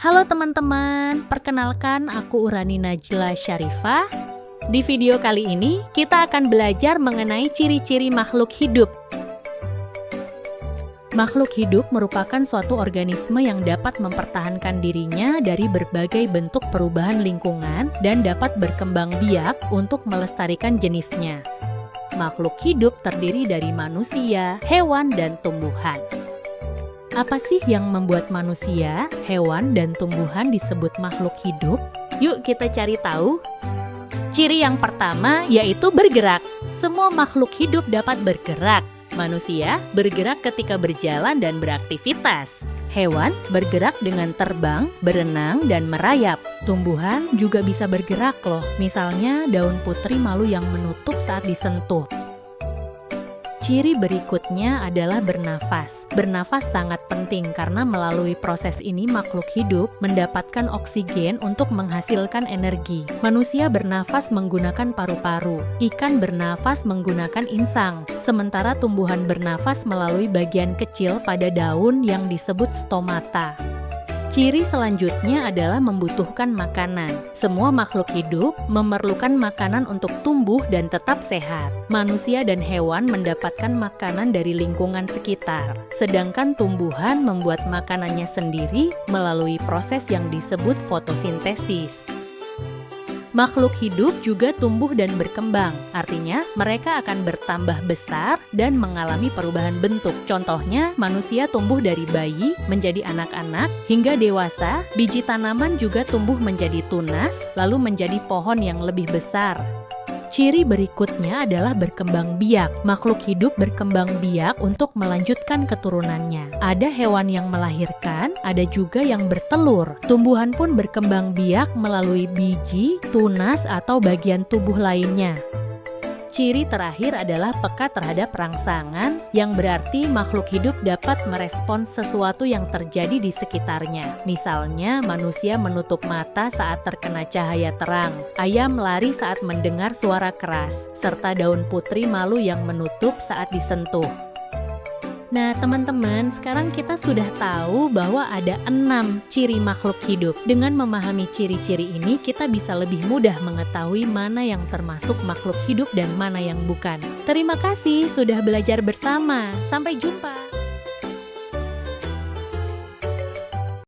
Halo teman-teman, perkenalkan aku Urani Najla Syarifah. Di video kali ini, kita akan belajar mengenai ciri-ciri makhluk hidup. Makhluk hidup merupakan suatu organisme yang dapat mempertahankan dirinya dari berbagai bentuk perubahan lingkungan dan dapat berkembang biak untuk melestarikan jenisnya. Makhluk hidup terdiri dari manusia, hewan, dan tumbuhan. Apa sih yang membuat manusia, hewan, dan tumbuhan disebut makhluk hidup? Yuk kita cari tahu. Ciri yang pertama yaitu bergerak. Semua makhluk hidup dapat bergerak. Manusia bergerak ketika berjalan dan beraktivitas. Hewan bergerak dengan terbang, berenang, dan merayap. Tumbuhan juga bisa bergerak loh. Misalnya daun putri malu yang menutup saat disentuh. Ciri berikutnya adalah bernafas. Bernafas sangat penting karena melalui proses ini makhluk hidup mendapatkan oksigen untuk menghasilkan energi. Manusia bernafas menggunakan paru-paru, ikan bernafas menggunakan insang, sementara tumbuhan bernafas melalui bagian kecil pada daun yang disebut stomata. Ciri selanjutnya adalah membutuhkan makanan. Semua makhluk hidup memerlukan makanan untuk tumbuh dan tetap sehat. Manusia dan hewan mendapatkan makanan dari lingkungan sekitar, sedangkan tumbuhan membuat makanannya sendiri melalui proses yang disebut fotosintesis. Makhluk hidup juga tumbuh dan berkembang, artinya mereka akan bertambah besar dan mengalami perubahan bentuk. Contohnya, manusia tumbuh dari bayi menjadi anak-anak hingga dewasa, biji tanaman juga tumbuh menjadi tunas, lalu menjadi pohon yang lebih besar. Ciri berikutnya adalah berkembang biak. Makhluk hidup berkembang biak untuk melanjutkan keturunannya. Ada hewan yang melahirkan, ada juga yang bertelur. Tumbuhan pun berkembang biak melalui biji, tunas, atau bagian tubuh lainnya. Ciri terakhir adalah peka terhadap rangsangan, yang berarti makhluk hidup dapat merespons sesuatu yang terjadi di sekitarnya. Misalnya, manusia menutup mata saat terkena cahaya terang, ayam lari saat mendengar suara keras, serta daun putri malu yang menutup saat disentuh. Nah teman-teman, sekarang kita sudah tahu bahwa ada 6 ciri makhluk hidup. Dengan memahami ciri-ciri ini, kita bisa lebih mudah mengetahui mana yang termasuk makhluk hidup dan mana yang bukan. Terima kasih sudah belajar bersama. Sampai jumpa.